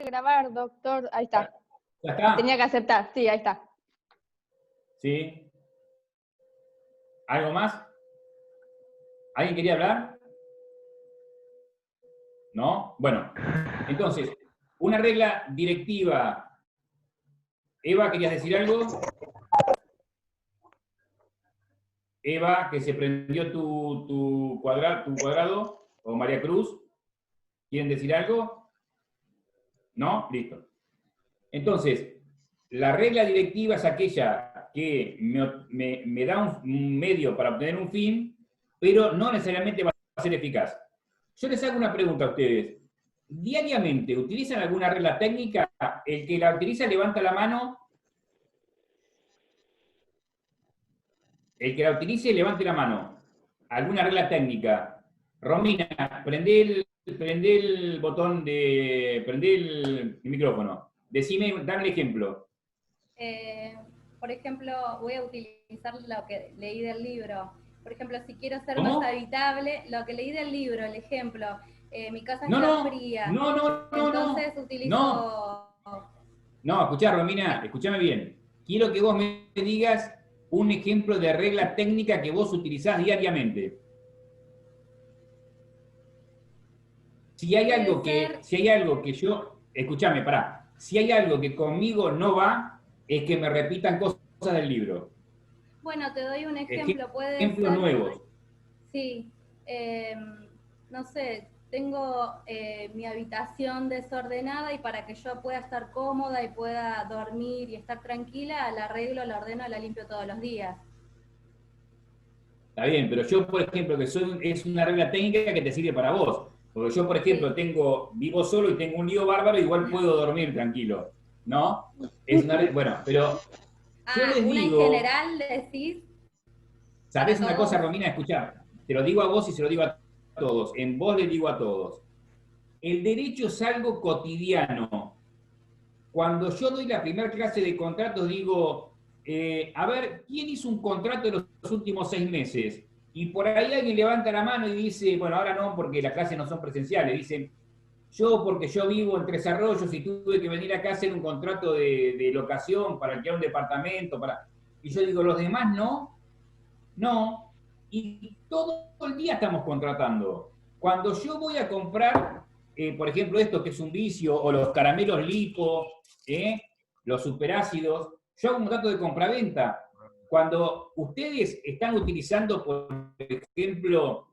grabar, doctor. Ahí está. ¿Ya está? Tenía que aceptar. Sí, ahí está. ¿Sí? ¿Algo más? ¿Alguien quería hablar? ¿No? Bueno, entonces, una regla directiva. Eva, ¿querías decir algo? Eva, que se prendió tu cuadrado, o María Cruz, ¿quieren decir algo? ¿No? Listo. Entonces, la regla directiva es aquella que me da un medio para obtener un fin, pero no necesariamente va a ser eficaz. Yo les hago una pregunta a ustedes. ¿Diariamente utilizan alguna regla técnica? El que la utiliza levanta la mano. El que la utilice levante la mano. ¿Alguna regla técnica? Romina, prende el botón de... Prende el micrófono. Decime, dame el ejemplo. Por ejemplo, voy a utilizar lo que leí del libro. Por ejemplo, si quiero ser ¿Cómo? más habitable, lo que leí del libro, el ejemplo, mi casa No, está no, fría. no, Entonces no. utilizo... No, escuchá, Romina, escúchame bien. Quiero que vos me digas un ejemplo de regla técnica que vos utilizás diariamente. Si hay algo que yo, escúchame, pará. Si hay algo que conmigo no va, es que me repitan cosas del libro. Bueno, te doy un ejemplo. Puede Ejemplos ser... nuevos. Sí, no sé, tengo mi habitación desordenada y para que yo pueda estar cómoda y pueda dormir y estar tranquila, la arreglo, la ordeno, la limpio todos los días. Está bien, pero yo, por ejemplo, es una regla técnica que te sirve para vos. Porque yo, por ejemplo, vivo solo y tengo un lío bárbaro, igual puedo dormir tranquilo. ¿No? Bueno, pero yo les una en digo, general decís. ¿sabés una cosa, Romina? Escuchá, te lo digo a vos y se lo digo a todos. En vos les digo a todos. El derecho es algo cotidiano. Cuando yo doy la primera clase de contratos, digo, a ver, ¿quién hizo un contrato en los últimos 6 meses? Y por ahí alguien levanta la mano y dice, bueno, ahora no, porque las clases no son presenciales. Dicen, yo porque yo vivo en Tres Arroyos y tuve que venir acá a hacer un contrato de locación para alquilar un departamento. Y yo digo, ¿los demás no? No. Y todo el día estamos contratando. Cuando yo voy a comprar, por ejemplo, esto que es un vicio, o los caramelos lipo, los superácidos, yo hago un contrato de compraventa. Cuando ustedes están utilizando, por ejemplo,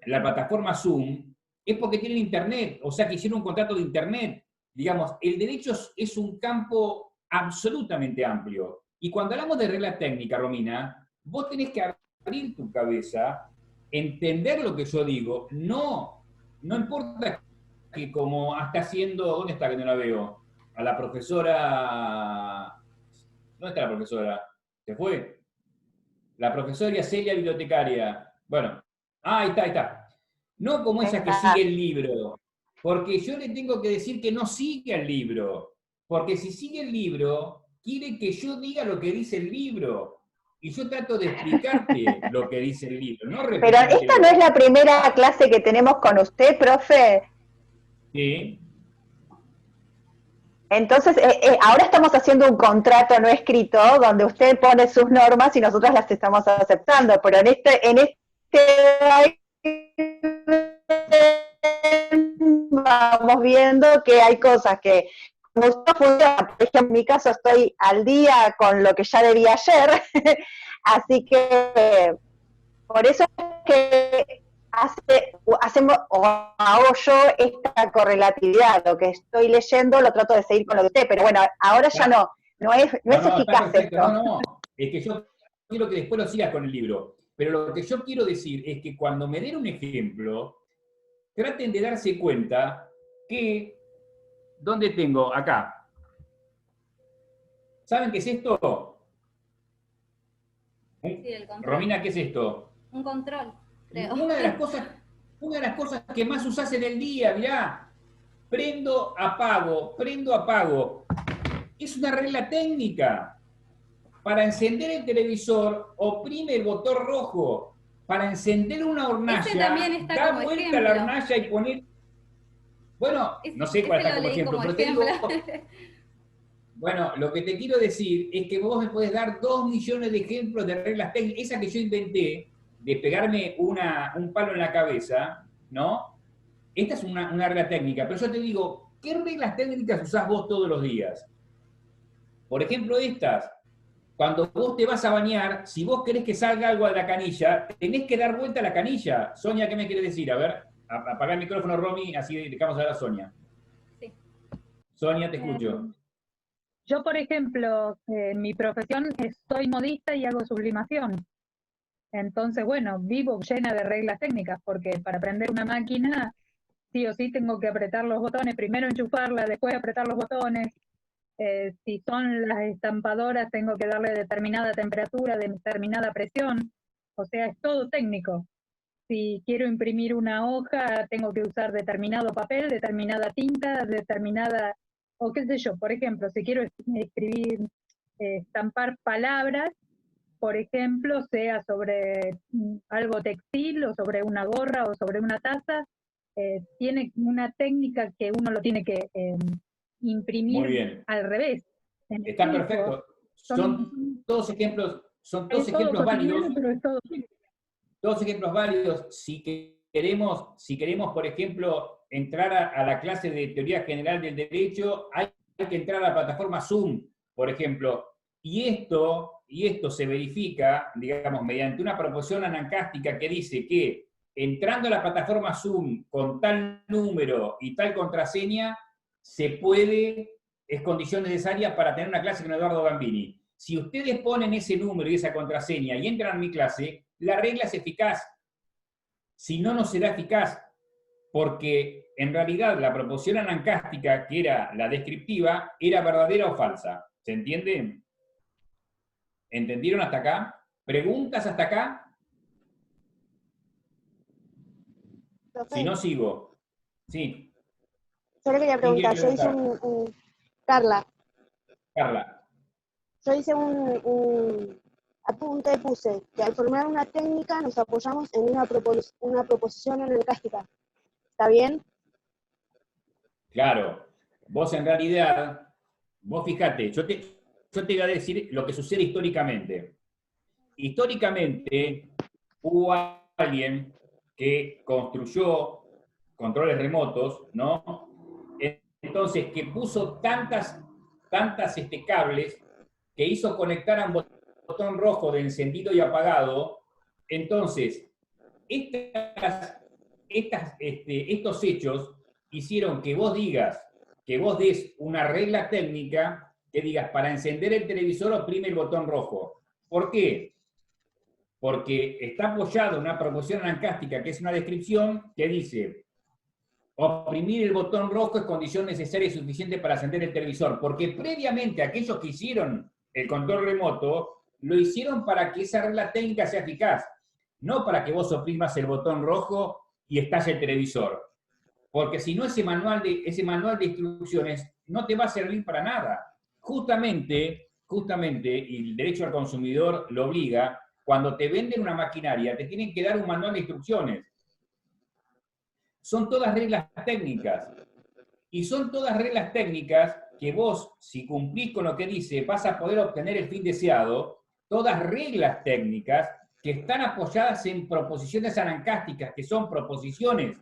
la plataforma Zoom, es porque tienen internet, o sea que hicieron un contrato de internet. Digamos, el derecho es un campo absolutamente amplio. Y cuando hablamos de regla técnica, Romina, vos tenés que abrir tu cabeza, entender lo que yo digo. No importa que como está haciendo, ¿dónde está que no la veo? A la profesora, ¿dónde está la profesora? ¿Se fue? La profesora Celia, bibliotecaria. Bueno, ahí está. No como esa que sigue el libro, porque yo le tengo que decir que no sigue el libro, porque si sigue el libro, quiere que yo diga lo que dice el libro. Y yo trato de explicarte lo que dice el libro, no Pero esta no es la primera clase que tenemos con usted, profe. Sí. Entonces, ahora estamos haciendo un contrato no escrito donde usted pone sus normas y nosotros las estamos aceptando, pero en este vamos viendo que hay cosas que como usted funciona, por ejemplo, en mi caso estoy al día con lo que ya debía ayer, así que por eso es que hacemos o hago yo esta correlatividad, lo que estoy leyendo lo trato de seguir con lo de usted, pero bueno, ahora ya no es eficaz esto. No, es que yo quiero que después lo sigas con el libro, pero lo que yo quiero decir es que cuando me den un ejemplo, traten de darse cuenta que, ¿dónde tengo? Acá. ¿Saben qué es esto? Sí, el control. Romina, ¿qué es esto? Un control, creo. Una de las cosas que más usás en el día, mirá, prendo, apago. Es una regla técnica. Para encender el televisor, oprime el botón rojo. Para encender una hornalla, Ese también está da como vuelta ejemplo. a la hornalla y poner... Bueno, no sé cuál Ese está lo como leí ejemplo, como pero te digo, ejemplo. bueno, lo que te quiero decir es que vos me podés dar 2 millones de ejemplos de reglas técnicas. Esa que yo inventé, de pegarme un palo en la cabeza, ¿no? Esta es una regla técnica, pero yo te digo, ¿qué reglas técnicas usás vos todos los días? Por ejemplo, estas. Cuando vos te vas a bañar, si vos querés que salga algo de la canilla, tenés que dar vuelta a la canilla. Sonia, ¿qué me quiere decir? A ver, apaga el micrófono, Romy, así dejamos a la Sonia. Sí. Sonia, te escucho. Yo, por ejemplo, en mi profesión soy modista y hago sublimación. Entonces, bueno, vivo llena de reglas técnicas, porque para prender una máquina, sí o sí tengo que apretar los botones, primero enchufarla, después apretar los botones. Si son las estampadoras, tengo que darle determinada temperatura, determinada presión. O sea, es todo técnico. Si quiero imprimir una hoja, tengo que usar determinado papel, determinada tinta, determinada, o qué sé yo. Por ejemplo, si quiero escribir, estampar palabras, por ejemplo, sea sobre algo textil o sobre una gorra o sobre una taza, tiene una técnica que uno lo tiene que Muy imprimir bien. al revés. En Está equipo. perfecto. Son todos ejemplos Es todo válidos. cotidiano, pero es todo. Dos ejemplos válidos. Si queremos, por ejemplo, entrar a la clase de teoría general del derecho, hay que entrar a la plataforma Zoom, por ejemplo. Y esto se verifica, digamos, mediante una proposición anancástica que dice que entrando a la plataforma Zoom con tal número y tal contraseña, es condición necesaria para tener una clase con Eduardo Gambini. Si ustedes ponen ese número y esa contraseña y entran a mi clase, la regla es eficaz. Si no, no será eficaz, porque en realidad la proposición anancástica, que era la descriptiva, era verdadera o falsa. ¿Se entiende? ¿Entendieron hasta acá? ¿Preguntas hasta acá? Si no, sigo. Sí. Yo le quería ¿Quién quiere preguntar, yo hice preguntar? Carla, Carla. yo hice un apunte, puse que al formar una técnica nos apoyamos en una proposición anancástica. ¿Está bien? Claro. Vos en realidad, vos fíjate, yo te voy a decir lo que sucede históricamente. Históricamente hubo alguien que construyó controles remotos, ¿no? Entonces, que puso tantas cables que hizo conectar a un botón rojo de encendido y apagado. Entonces, estos hechos hicieron que vos des una regla técnica que digas, para encender el televisor oprime el botón rojo. ¿Por qué? Porque está apoyado en una proposición anancástica, que es una descripción, que dice, oprimir el botón rojo es condición necesaria y suficiente para encender el televisor, porque previamente aquellos que hicieron el control remoto, lo hicieron para que esa regla técnica sea eficaz, no para que vos oprimas el botón rojo y estalle el televisor. Porque si no, ese manual de instrucciones no te va a servir para nada. Justamente, y el derecho al consumidor lo obliga, cuando te venden una maquinaria, te tienen que dar un manual de instrucciones. Son todas reglas técnicas. Y son todas reglas técnicas que vos, si cumplís con lo que dice, vas a poder obtener el fin deseado. Todas reglas técnicas que están apoyadas en proposiciones anancásticas, que son proposiciones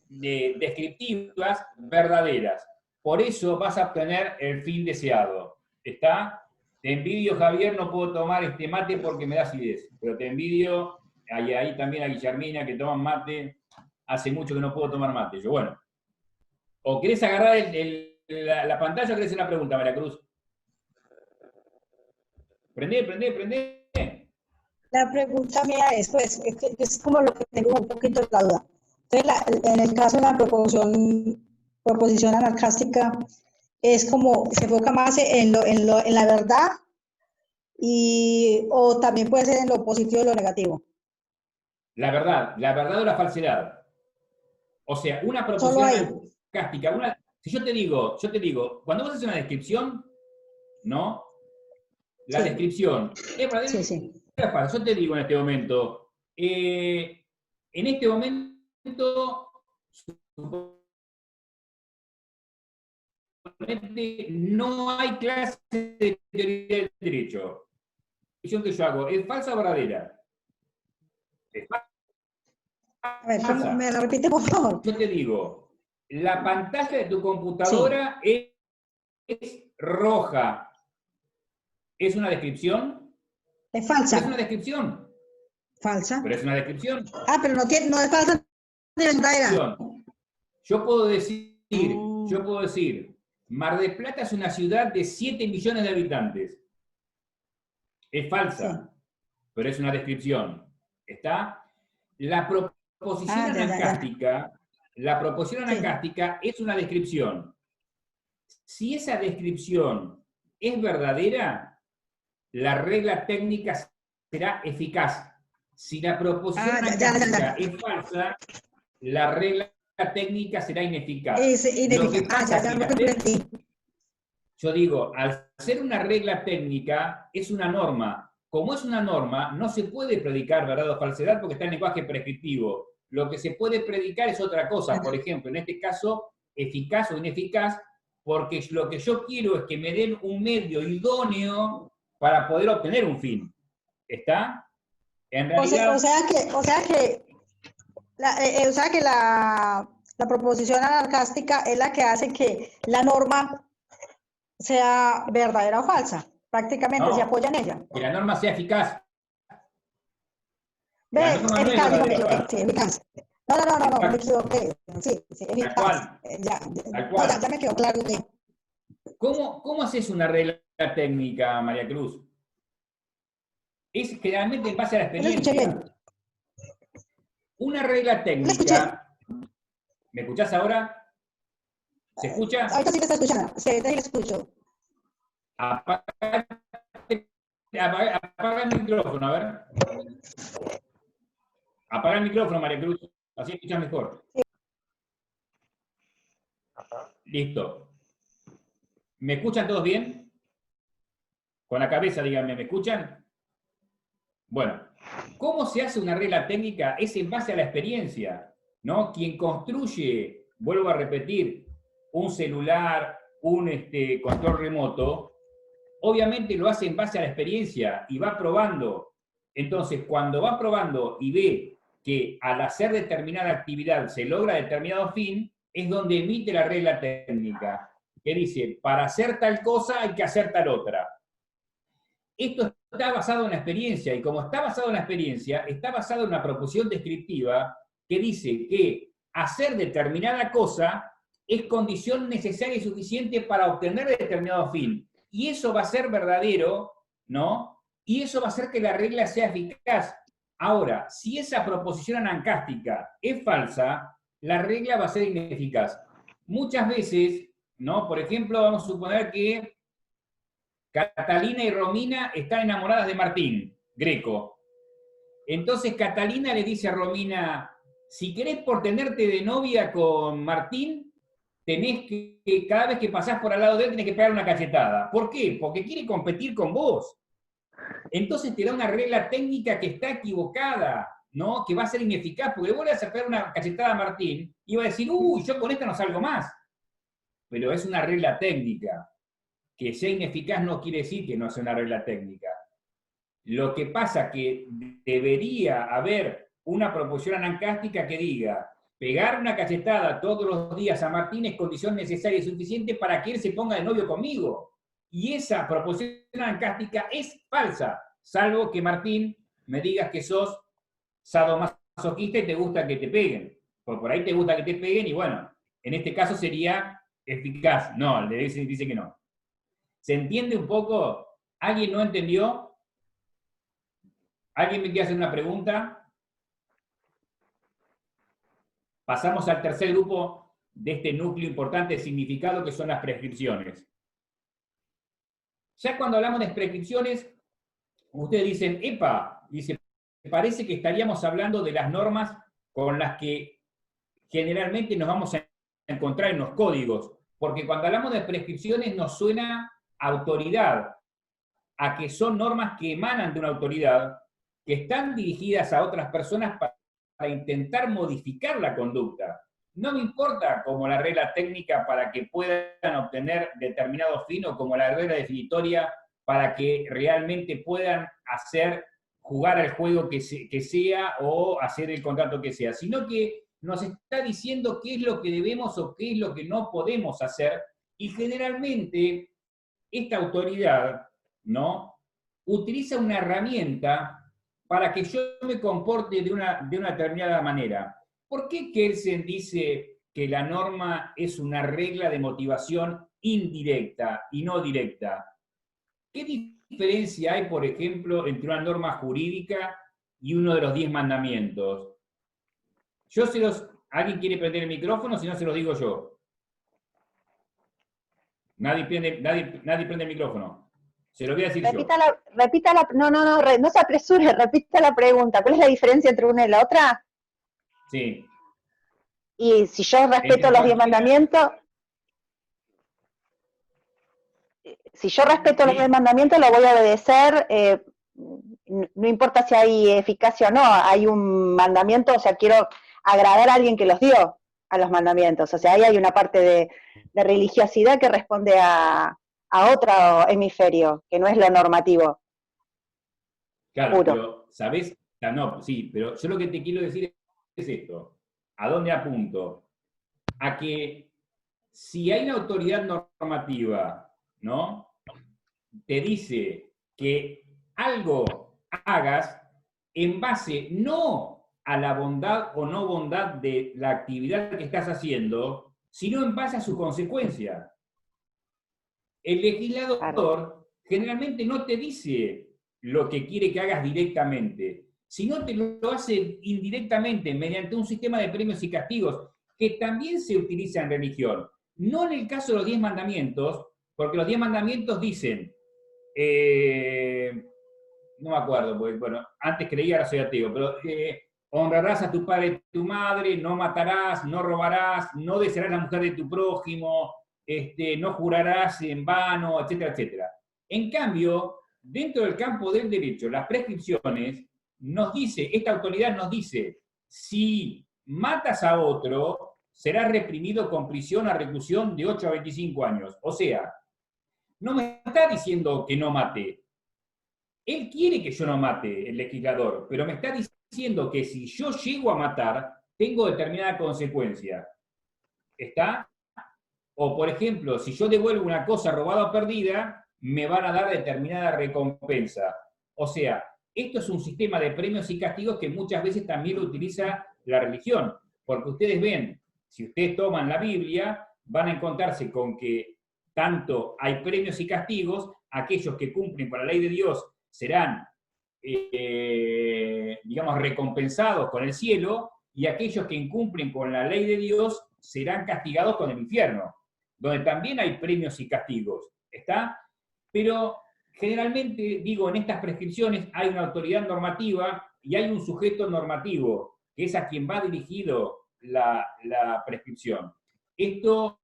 descriptivas verdaderas. Por eso vas a obtener el fin deseado. ¿Está? Te envidio, Javier, no puedo tomar este mate porque me da acidez, pero te envidio, ahí también a Guillermina que toman mate, hace mucho que no puedo tomar mate. Yo, bueno. ¿O querés agarrar la pantalla o querés hacer una pregunta, María Cruz? Prendé. La pregunta mía es, pues, es como lo que tengo un poquito la duda. Entonces, en el caso de la proposición anancástica, es como, se enfoca más en la verdad, o también puede ser en lo positivo y lo negativo. La verdad o la falsedad. O sea, una proposición anancástica, si yo te digo, cuando vos haces una descripción, ¿no? La descripción es verdadera. Sí. Yo te digo en este momento, suponete, no hay clase de teoría del derecho. La decisión que yo hago, ¿es falsa o verdadera? Es A ver, falsa. ¿me lo repite, por favor? Yo te digo, la pantalla de tu computadora es roja. ¿Es una descripción? Es Pero es falsa. una descripción. Falsa. Pero es una descripción. Ah, pero no es falsa ni verdadera. Yo puedo decir, Mar del Plata es una ciudad de 7 millones de habitantes. Es falsa, pero es una descripción. ¿Está? La proposición anancástica, la proposición anancástica es una descripción. Si esa descripción es verdadera, la regla técnica será eficaz. Si la proposición anancástica es falsa, la regla técnica será ineficaz. Lo que pasa es que yo digo, al ser una regla técnica, es una norma. Como es una norma, no se puede predicar verdad o falsedad porque está en lenguaje prescriptivo. Lo que se puede predicar es otra cosa. Por ejemplo, en este caso, eficaz o ineficaz, porque lo que yo quiero es que me den un medio idóneo para poder obtener un fin. ¿Está? En realidad, o sea que la proposición anancástica es la que hace que la norma sea verdadera o falsa. Prácticamente no, se apoya en ella. que la norma sea eficaz. ¿Ves? La norma no es Eficaz, digo, me verdadera. equivoqué. Sí, eficaz. No, me equivoqué. Sí, eficaz. cual. Ya, cual. ya me quedó claro. ¿Cómo haces una regla técnica, María Cruz? Es generalmente en base a la experiencia. Una regla técnica. ¿Me escuchás ahora? ¿Se escucha? Ahorita sí te está escuchando. Sí, ahorita sí le escucho. Apaga el micrófono, a ver. Apaga el micrófono, María Cruz. Así escuchas mejor. Listo. ¿Me escuchan todos bien? Con la cabeza, díganme, ¿me escuchan? Bueno, ¿cómo se hace una regla técnica? Es en base a la experiencia, ¿no? Quien construye, vuelvo a repetir, un celular, un control remoto, obviamente lo hace en base a la experiencia y va probando. Entonces, cuando va probando y ve que al hacer determinada actividad se logra determinado fin, es donde emite la regla técnica, que dice, para hacer tal cosa hay que hacer tal otra. Esto está basado en la experiencia, y como está basado en la experiencia, está basado en una proposición descriptiva que dice que hacer determinada cosa es condición necesaria y suficiente para obtener determinado fin. Y eso va a ser verdadero, ¿no? Y eso va a hacer que la regla sea eficaz. Ahora, si esa proposición anancástica es falsa, la regla va a ser ineficaz. Muchas veces, ¿no? Por ejemplo, vamos a suponer que Catalina y Romina están enamoradas de Martín, Greco. Entonces Catalina le dice a Romina, si querés por tenerte de novia con Martín, tenés que cada vez que pasás por al lado de él, tenés que pegar una cachetada. ¿Por qué? Porque quiere competir con vos. Entonces te da una regla técnica que está equivocada, ¿no? Que va a ser ineficaz, porque vos le vas a pegar una cachetada a Martín y va a decir, uy, yo con esta no salgo más. Pero es una regla técnica. Que sea ineficaz no quiere decir que no sea una regla técnica. Lo que pasa es que debería haber una proposición anancástica que diga, pegar una cachetada todos los días a Martín es condición necesaria y suficiente para que él se ponga de novio conmigo. Y esa proposición anancástica es falsa, salvo que Martín me digas que sos sadomasoquista y te gusta que te peguen. Por ahí te gusta que te peguen y bueno, en este caso sería eficaz. No, le dice que no. ¿Se entiende un poco? ¿Alguien no entendió? ¿Alguien me quiere hacer una pregunta? Pasamos al tercer grupo de este núcleo importante de significado, que son las prescripciones. Ya cuando hablamos de prescripciones, ustedes dicen, epa, dice, parece que estaríamos hablando de las normas con las que generalmente nos vamos a encontrar en los códigos, porque cuando hablamos de prescripciones nos suena autoridad, a que son normas que emanan de una autoridad, que están dirigidas a otras personas para intentar modificar la conducta. no me importa como la regla técnica para que puedan obtener determinado fin o como la regla definitoria para que realmente puedan jugar al juego que sea o hacer el contrato que sea, sino que nos está diciendo qué es lo que debemos o qué es lo que no podemos hacer, y generalmente esta autoridad, ¿no?, utiliza una herramienta para que yo me comporte de una determinada manera. ¿Por qué Kelsen dice que la norma es una regla de motivación indirecta y no directa? ¿Qué diferencia hay, por ejemplo, entre una norma jurídica y uno de los 10 mandamientos? ¿Alguien quiere prender el micrófono? Si no, se los digo yo. Nadie prende el micrófono. Se lo voy a decir yo. No se apresure, repita la pregunta. ¿Cuál es la diferencia entre una y la otra? Sí. Y si yo respeto los 10 mandamientos, los 10 mandamientos, lo voy a obedecer, no importa si hay eficacia o no, hay un mandamiento, o sea, quiero agradar a alguien que los dio a los mandamientos, o sea, ahí hay una parte de religiosidad que responde a otro hemisferio, que no es lo normativo. Claro, puro. pero, ¿sabés? No, sí, pero yo lo que te quiero decir es esto. ¿A dónde apunto? A que si hay una autoridad normativa, ¿no?, te dice que algo hagas en base no a la bondad o no bondad de la actividad que estás haciendo, sino en base a su consecuencia. El legislador generalmente no te dice lo que quiere que hagas directamente, sino te lo hace indirectamente mediante un sistema de premios y castigos que también se utiliza en religión. No en el caso de los 10 mandamientos, porque los 10 mandamientos dicen, no me acuerdo, porque, bueno, antes creía, ahora soy ateo, pero honrarás a tu padre y tu madre, no matarás, no robarás, no desearás la mujer de tu prójimo, no jurarás en vano, etcétera, etcétera. En cambio, dentro del campo del derecho, las prescripciones esta autoridad nos dice, si matas a otro, serás reprimido con prisión a reclusión de 8 a 25 años. O sea, no me está diciendo que no mate. Él quiere que yo no mate, el legislador, pero me está diciendo que si yo llego a matar, tengo determinada consecuencia. ¿Está? O, por ejemplo, si yo devuelvo una cosa robada o perdida, me van a dar determinada recompensa. O sea, esto es un sistema de premios y castigos que muchas veces también lo utiliza la religión. Porque ustedes ven, si ustedes toman la Biblia, van a encontrarse con que tanto hay premios y castigos, aquellos que cumplen con la ley de Dios serán, digamos, recompensados con el cielo, y aquellos que incumplen con la ley de Dios serán castigados con el infierno, donde también hay premios y castigos, ¿está? Pero generalmente, digo, en estas prescripciones hay una autoridad normativa y hay un sujeto normativo, que es a quien va dirigido la prescripción. Esto,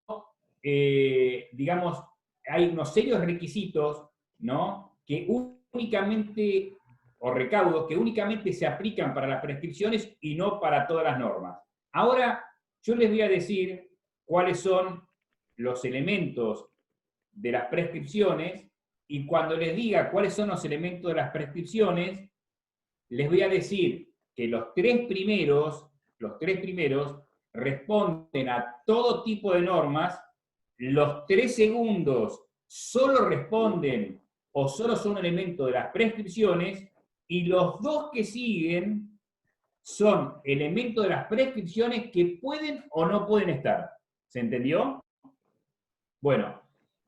digamos, hay unos serios requisitos, ¿no?, que únicamente, o recaudos, que únicamente se aplican para las prescripciones y no para todas las normas. Ahora, yo les voy a decir cuáles son los elementos de las prescripciones, y cuando les diga cuáles son los elementos de las prescripciones, les voy a decir que los tres primeros responden a todo tipo de normas, los 3 segundos solo responden o solo son elementos de las prescripciones, y los 2 que siguen son elementos de las prescripciones que pueden o no pueden estar. ¿Se entendió? Bueno,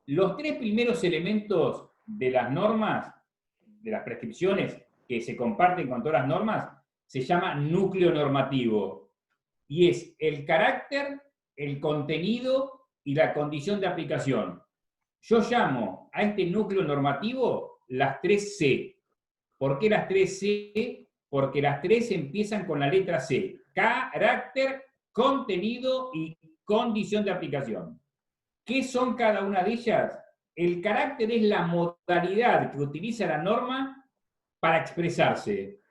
los 3 primeros elementos de las normas, de las prescripciones que se comparten con todas las normas, se llama núcleo normativo. Y es el carácter, el contenido y la condición de aplicación. Yo llamo a este núcleo normativo las 3 C. ¿Por qué las 3 C? Porque las 3 empiezan con la letra C. Carácter, contenido y condición de aplicación. ¿Qué son cada una de ellas? El carácter es la modalidad que utiliza la norma para expresarse.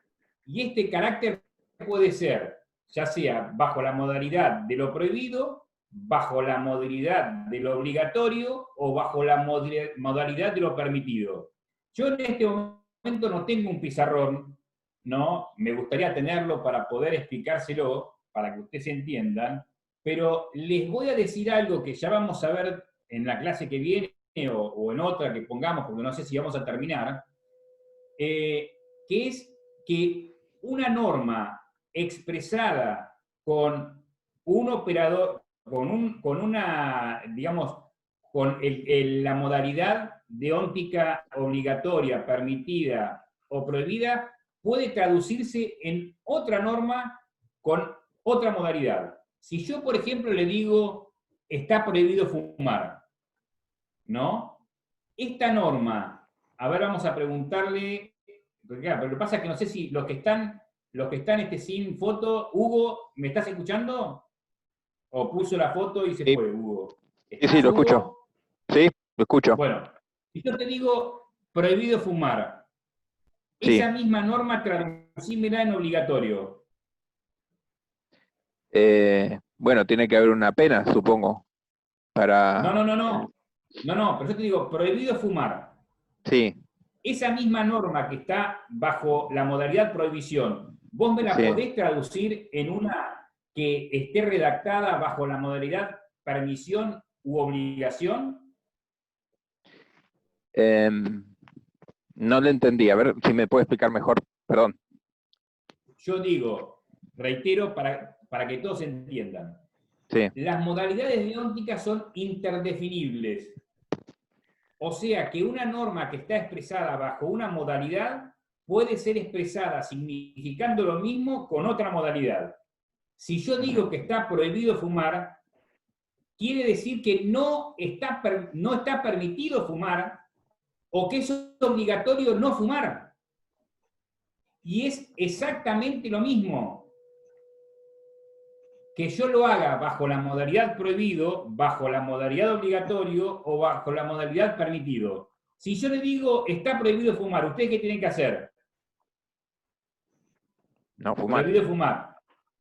Y este carácter puede ser ya sea bajo la modalidad de lo prohibido, bajo la modalidad de lo obligatorio o bajo la modalidad de lo permitido. Yo en este momento no tengo un pizarrón, ¿no? Me gustaría tenerlo para poder explicárselo, para que ustedes entiendan, pero les voy a decir algo que ya vamos a ver en la clase que viene o en otra que pongamos, porque no sé si vamos a terminar, que es que una norma expresada con un operador, con una, digamos, con la modalidad deóntica obligatoria, permitida o prohibida, puede traducirse en otra norma con otra modalidad. Si yo, por ejemplo, le digo, está prohibido fumar, ¿no? Esta norma, a ver, vamos a preguntarle, porque claro, pero lo que pasa es que no sé si los que están sin foto, Hugo, ¿me estás escuchando? ¿O puso la foto y se Sí. fue, Hugo? Sí, lo Hugo? escucho. Sí, lo escucho. Bueno, si yo te digo prohibido fumar, Sí. esa misma norma traducímela en obligatorio. Bueno, tiene que haber una pena, supongo, para... No, pero yo te digo prohibido fumar. Sí, Esa misma norma que está bajo la modalidad prohibición, ¿vos me la Sí. podés traducir en una que esté redactada bajo la modalidad permisión u obligación? no lo entendí. A ver si me puede explicar mejor. Perdón. Yo digo, reitero para que todos entiendan, Sí, las modalidades deónticas son interdefinibles. O sea que una norma que está expresada bajo una modalidad puede ser expresada significando lo mismo con otra modalidad. Si yo digo que está prohibido fumar, quiere decir que no está permitido fumar o que es obligatorio no fumar. Y es exactamente lo mismo que yo lo haga bajo la modalidad prohibido, bajo la modalidad obligatorio o bajo la modalidad permitido. Si yo le digo está prohibido fumar, ¿ustedes qué tienen que hacer? no fumar. Prohibido fumar,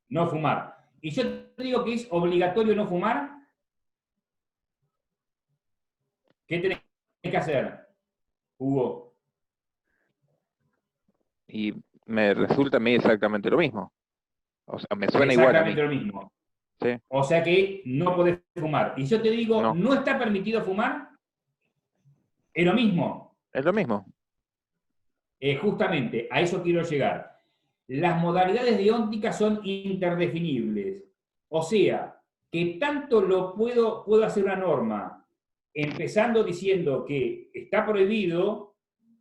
no fumar. Y yo te digo que es obligatorio no fumar, ¿qué tenés que hacer, Hugo? Y me resulta a mí exactamente lo mismo. O sea, me suena igual a mí. Exactamente lo mismo. Sí, O sea que no podés fumar. Y yo te digo, No. no está permitido fumar, es lo mismo. es lo mismo. Justamente, a eso quiero llegar. Las modalidades deónticas son interdefinibles. O sea, que tanto puedo hacer una norma, empezando diciendo que está prohibido,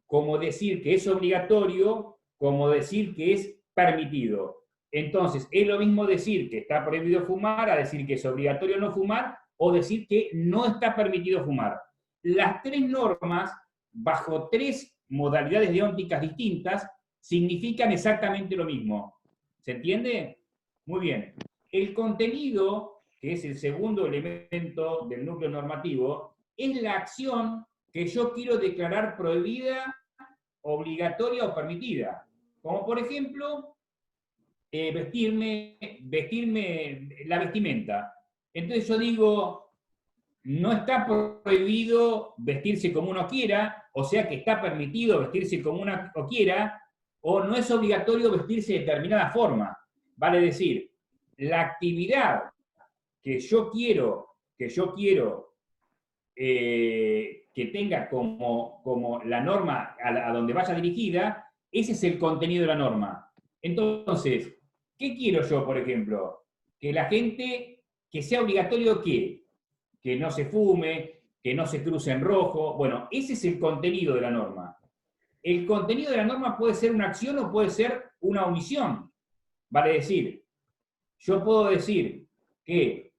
como decir que es obligatorio, como decir que es permitido. Entonces, es lo mismo decir que está prohibido fumar, a decir que es obligatorio no fumar, o decir que no está permitido fumar. Las tres normas, bajo tres modalidades deónticas distintas, significan exactamente lo mismo. ¿Se entiende? Muy bien. El contenido, que es el segundo elemento del núcleo normativo, es la acción que yo quiero declarar prohibida, obligatoria o permitida. Como por ejemplo, vestirme la vestimenta. Entonces yo digo, no está prohibido vestirse como uno quiera, o sea que está permitido vestirse como uno quiera, o no es obligatorio vestirse de determinada forma. Vale decir, la actividad que yo quiero que tenga como la norma a donde vaya dirigida, ese es el contenido de la norma. Entonces, ¿qué quiero yo, por ejemplo? Que la gente, que sea obligatorio que no se fume, que no se cruce en rojo. Bueno, ese es el contenido de la norma. El contenido de la norma puede ser una acción o puede ser una omisión. Vale decir, yo puedo decir que,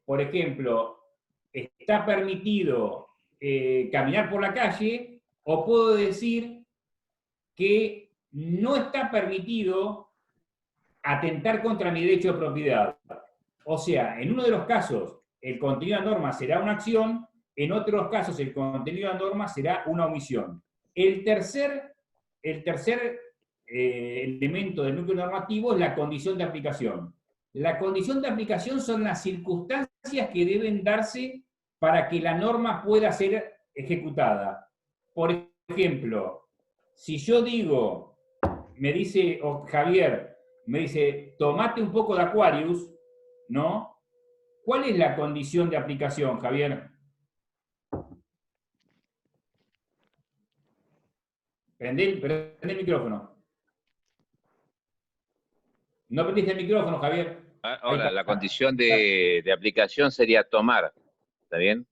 por ejemplo, está permitido caminar por la calle, o puedo decir que no está permitido atentar contra mi derecho de propiedad. O sea, en uno de los casos el contenido de la norma será una acción, en otros casos el contenido de la norma será una omisión. El tercer elemento del núcleo normativo es la condición de aplicación. La condición de aplicación son las circunstancias que deben darse para que la norma pueda ser ejecutada. Por ejemplo, si yo digo, me dice Javier, me dice, tomate un poco de Aquarius, ¿no? ¿Cuál es la condición de aplicación, Javier? Prende el micrófono. No prendiste el micrófono, Javier. Ahora, la condición de aplicación sería tomar, ¿está bien?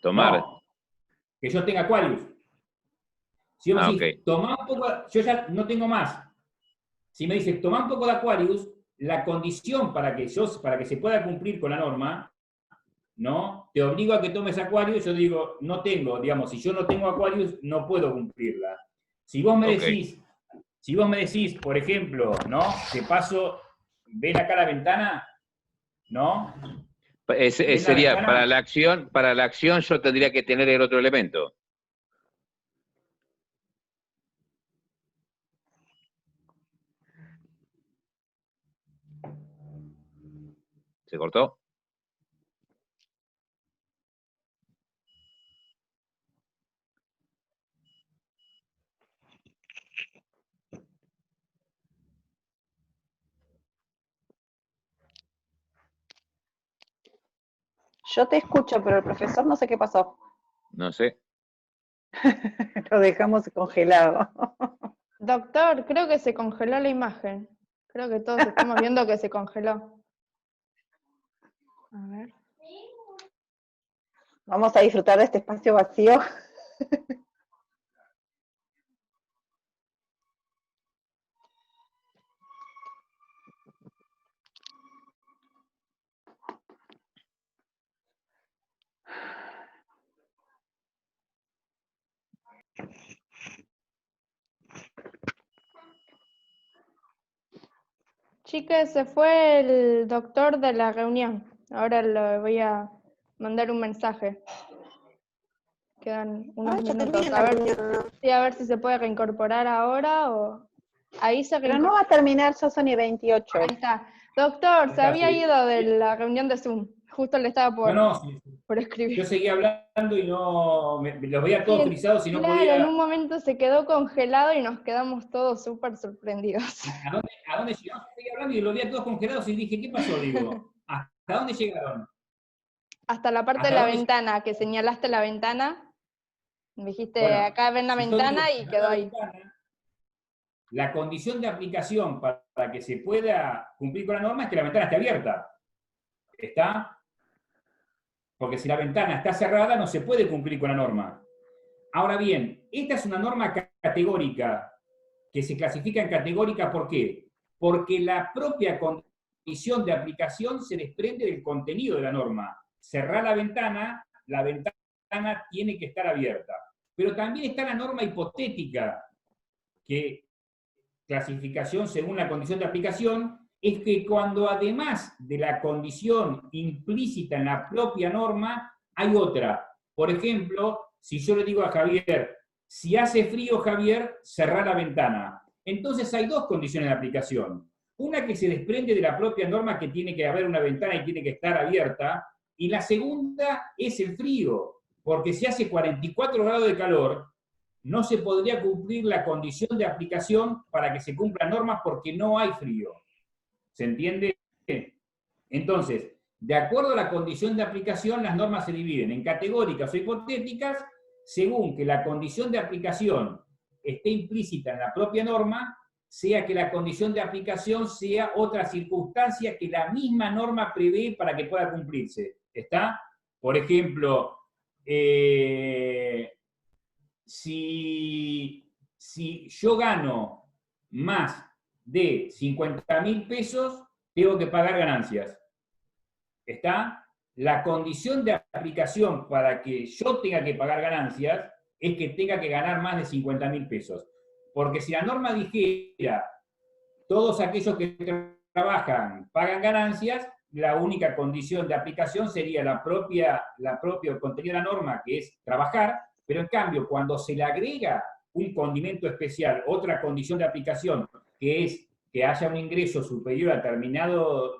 Tomar. No, que yo tenga Aquarius. Si vos me decís, Ok. tomá un poco, yo ya no tengo más. Si me dices, tomá un poco de Aquarius, la condición para que se pueda cumplir con la norma, ¿no? Te obligo a que tomes Aquarius, yo digo, no tengo, digamos, si yo no tengo Aquarius, no puedo cumplirla. Si vos me decís, por ejemplo, ¿no? Te paso, ven acá la ventana, ¿no? Sería, para la acción yo tendría que tener el otro elemento. ¿Se cortó? Yo te escucho, pero el profesor no sé qué pasó. No sé. Lo dejamos congelado. Doctor, creo que se congeló la imagen. Creo que todos estamos viendo que se congeló. A ver. Vamos a disfrutar de este espacio vacío. Chicas, se fue el doctor de la reunión. Ahora le voy a mandar un mensaje. Quedan unos Ya minutos. termina la reunión. A ver si se puede reincorporar ahora o... Ahí se Pero no va a terminar, ya son y 28. Ahí está. Doctor, se había ido de la reunión de Zoom. Justo le estaba por escribir. Yo seguía hablando y no, los veía todos frisados y no claro, podía... en un momento se quedó congelado y nos quedamos todos súper sorprendidos. ¿A dónde llegamos? Seguía hablando y los veía todos congelados y dije, ¿qué pasó? Digo, ¿hasta dónde llegaron? Hasta la parte de la ventana, que señalaste la ventana. Me dijiste, Bueno, acá ven la si yo ventana digo, y quedó ahí. La condición de aplicación para que se pueda cumplir con la norma es que la ventana esté abierta. ¿Está? Porque si la ventana está cerrada no se puede cumplir con la norma. Ahora bien, esta es una norma categórica, que se clasifica en categórica, ¿por qué? Porque la propia condición de aplicación se desprende del contenido de la norma. Cerrar la ventana tiene que estar abierta. Pero también está la norma hipotética, que clasificación según la condición de aplicación, es que cuando además de la condición implícita en la propia norma, hay otra. Por ejemplo, si yo le digo a Javier, si hace frío, Javier, cerrá la ventana. Entonces hay dos condiciones de aplicación. Una que se desprende de la propia norma, que tiene que haber una ventana y tiene que estar abierta, y la segunda es el frío, porque si hace 44 grados de calor, no se podría cumplir la condición de aplicación para que se cumplan normas porque no hay frío. ¿Se entiende? Entonces, de acuerdo a la condición de aplicación, las normas se dividen en categóricas o hipotéticas, según que la condición de aplicación esté implícita en la propia norma, sea que la condición de aplicación sea otra circunstancia que la misma norma prevé para que pueda cumplirse. ¿Está? Por ejemplo, si yo gano más de 50.000 pesos, tengo que pagar ganancias. ¿Está? La condición de aplicación para que yo tenga que pagar ganancias es que tenga que ganar más de 50.000 pesos. Porque si la norma dijera, todos aquellos que trabajan pagan ganancias, la única condición de aplicación sería la propia contenido de la norma, que es trabajar, pero en cambio, cuando se le agrega un condimento especial, otra condición de aplicación, que es que haya un ingreso superior a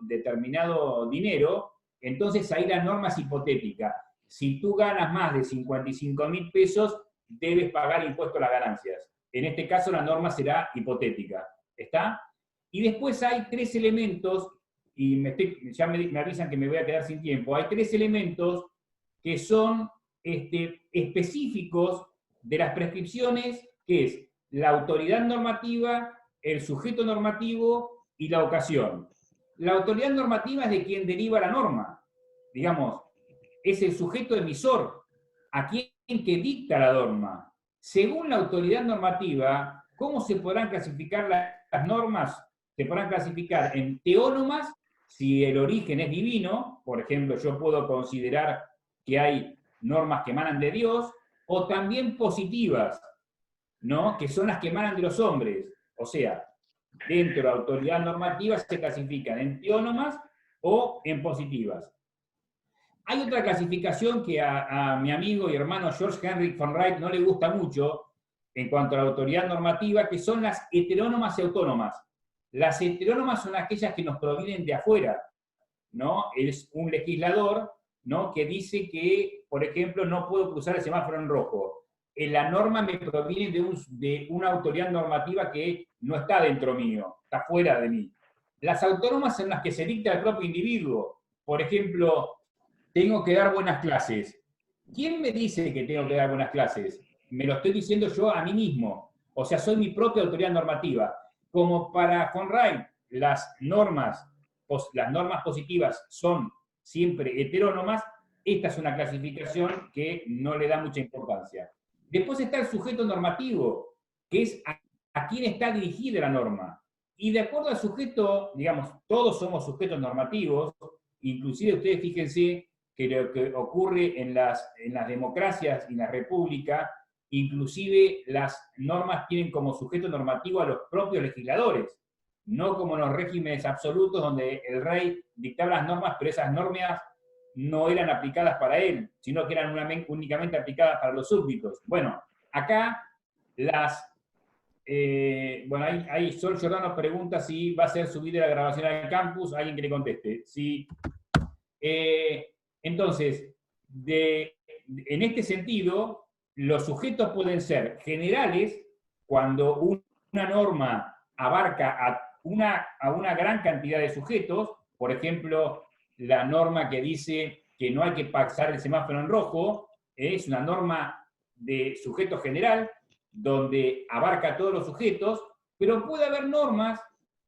determinado dinero, entonces ahí la norma es hipotética. Si tú ganas más de 55.000 pesos, debes pagar impuesto a las ganancias. En este caso la norma será hipotética. ¿Está? Y después hay 3 elementos, y ya me avisan que me voy a quedar sin tiempo, hay 3 elementos que son específicos de las prescripciones, que es la autoridad normativa, el sujeto normativo y la ocasión. La autoridad normativa es de quien deriva la norma, digamos, es el sujeto emisor, a quien que dicta la norma. Según la autoridad normativa, ¿cómo se podrán clasificar las normas? Se podrán clasificar en teónomas, si el origen es divino, por ejemplo, yo puedo considerar que hay normas que emanan de Dios, o también positivas, ¿no? Que son las que emanan de los hombres. O sea, dentro de la autoridad normativa se clasifican en teónomas o en positivas. Hay otra clasificación que a mi amigo y hermano George Henry von Wright no le gusta mucho en cuanto a la autoridad normativa, que son las heterónomas y autónomas. Las heterónomas son aquellas que nos provienen de afuera, ¿no? Es un legislador, ¿no?, que dice que, por ejemplo, no puedo cruzar el semáforo en rojo. La norma me proviene de una autoridad normativa que no está dentro mío, está fuera de mí. Las autónomas son las que se dicta el propio individuo. Por ejemplo, tengo que dar buenas clases. ¿Quién me dice que tengo que dar buenas clases? Me lo estoy diciendo yo a mí mismo. O sea, soy mi propia autoridad normativa. Como para von Wright, las normas positivas son siempre heterónomas, esta es una clasificación que no le da mucha importancia. Después está el sujeto normativo, que es a quién está dirigida la norma. Y de acuerdo al sujeto, digamos, todos somos sujetos normativos, inclusive ustedes fíjense que lo que ocurre en las democracias y en la república, inclusive las normas tienen como sujeto normativo a los propios legisladores, no como en los regímenes absolutos donde el rey dictaba las normas, pero esas normas no eran aplicadas para él, sino que eran únicamente aplicadas para los súbditos. Bueno, acá bueno, ahí Sol Giordano pregunta si va a ser subida la grabación al campus, alguien que le conteste. Sí. Entonces, en este sentido, los sujetos pueden ser generales cuando una norma abarca a una gran cantidad de sujetos, por ejemplo, la norma que dice que no hay que pasar el semáforo en rojo, es una norma de sujeto general, donde abarca a todos los sujetos, pero puede haber normas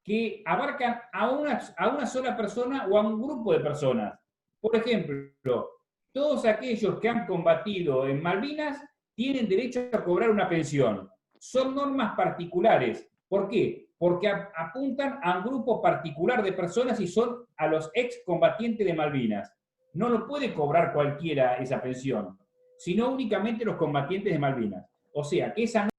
que abarcan a una sola persona o a un grupo de personas. Por ejemplo, todos aquellos que han combatido en Malvinas tienen derecho a cobrar una pensión. Son normas particulares. ¿Por qué? Porque apuntan a un grupo particular de personas y son a los excombatientes de Malvinas. No lo puede cobrar cualquiera esa pensión, sino únicamente los combatientes de Malvinas. O sea, que esa